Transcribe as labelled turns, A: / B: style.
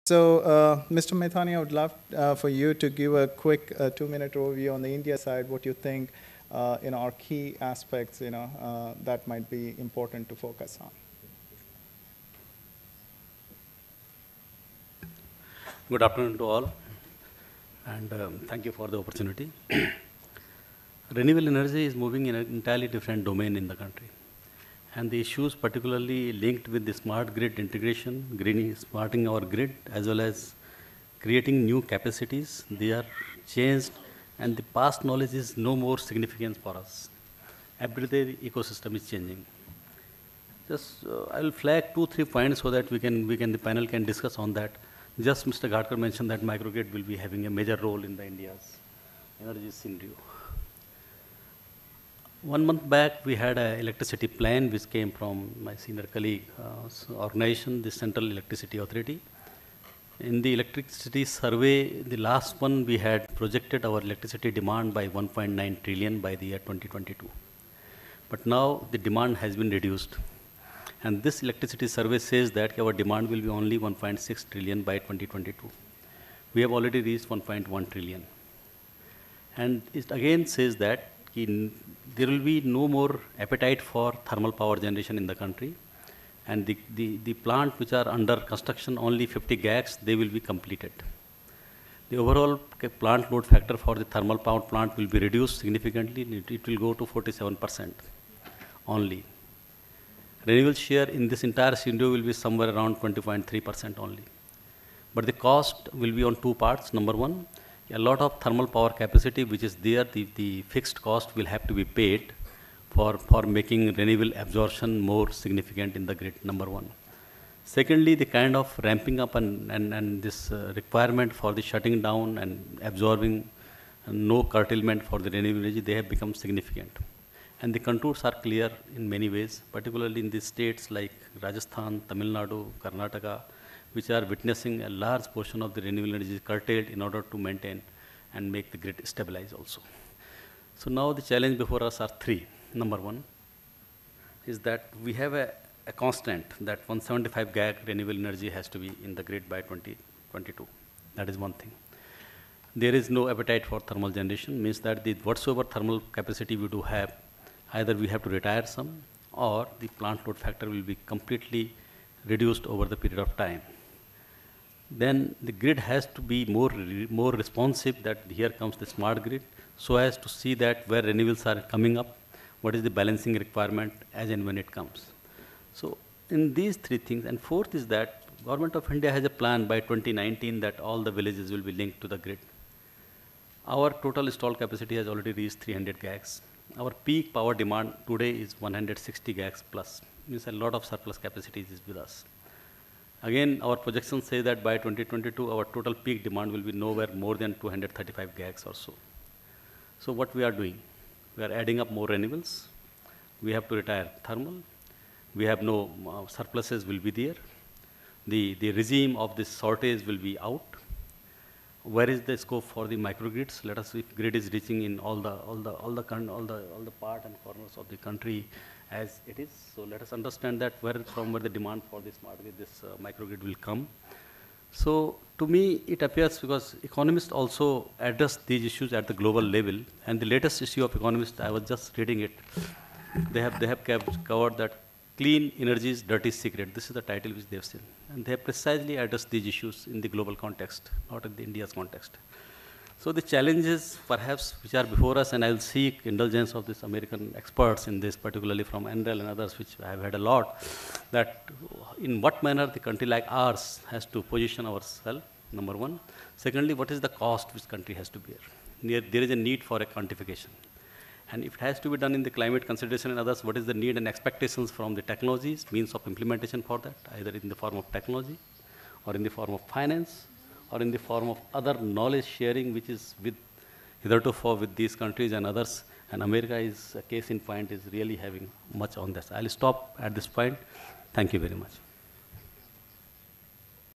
A: So, Mr. Maithani, I would love for you to give a quick 2-minute overview on the India side, what you think are key aspects that might be important to focus on.
B: Good afternoon to all, and thank you for the opportunity. Renewable energy is moving in an entirely different domain in the country. And the issues particularly linked with the smart grid integration, smarting our grid, as well as creating new capacities, they are changed, and the past knowledge is no more significant for us. Every day the ecosystem is changing. Just I will flag 2-3 points so that the panel can discuss on that. Just Mr. Gadkar mentioned that microgrid will be having a major role in the India's energy scenario. 1 month back, we had an electricity plan which came from my senior colleague organization, the Central Electricity Authority. In the electricity survey, the last one, we had projected our electricity demand by 1.9 trillion by the year 2022. But now the demand has been reduced. And this electricity survey says that our demand will be only 1.6 trillion by 2022. We have already reached 1.1 trillion. And it again says that there will be no more appetite for thermal power generation in the country. And the plant which are under construction, only 50 GACs, they will be completed. The overall plant load factor for the thermal power plant will be reduced significantly. It will go to 47% only. Renewable share in this entire scenario will be somewhere around 20.3% only. But the cost will be on two parts. Number one, a lot of thermal power capacity which is there, the fixed cost will have to be paid for making renewable absorption more significant in the grid, number one. Secondly, the kind of ramping up and this requirement for the shutting down and absorbing no curtailment for the renewable energy, they have become significant. And the contours are clear in many ways, particularly in the states like Rajasthan, Tamil Nadu, Karnataka, which are witnessing a large portion of the renewable energy curtailed in order to maintain and make the grid stabilize also. So now the challenge before us are three. Number one is that we have a constant that 175 GAC renewable energy has to be in the grid by 2022. That is one thing. There is no appetite for thermal generation, means that whatsoever thermal capacity we do have, either we have to retire some or the plant load factor will be completely reduced over the period of time. Then the grid has to be more responsive, that here comes the smart grid, so as to see that where renewables are coming up, what is the balancing requirement as and when it comes. So in these three things, and fourth is that Government of India has a plan by 2019 that all the villages will be linked to the grid. Our total installed capacity has already reached 300 GACs. Our peak power demand today is 160 GACs plus, means a lot of surplus capacity is with us. Again, our projections say that by 2022, our total peak demand will be nowhere more than 235 GACs or so. So what we are doing? We are adding up more renewables. We have to retire thermal. We have no surpluses will be there. The regime of this shortage will be out. Where is the scope for the microgrids? Let us see if grid is reaching in all the part and corners of the country as it is. So let us understand that from where the demand for this smart grid, this microgrid will come. So to me, it appears, because economists also address these issues at the global level, and the latest issue of Economist, I was just reading it. They have covered that clean energy's dirty secret. This is the title which they have seen, and they have precisely addressed these issues in the global context, not in the India's context. So the challenges, perhaps, which are before us, and I will seek indulgence of these American experts in this, particularly from NREL and others, which I have had a lot, that in what manner the country like ours has to position ourselves, number one. Secondly, what is the cost which country has to bear? There is a need for a quantification. And if it has to be done in the climate consideration and others, what is the need and expectations from the technologies, means of implementation for that, either in the form of technology, or in the form of finance, or in the form of other knowledge sharing, which is hitherto with these countries and others. And America is a case in point, is really having much on this. I'll stop at this point. Thank you very much.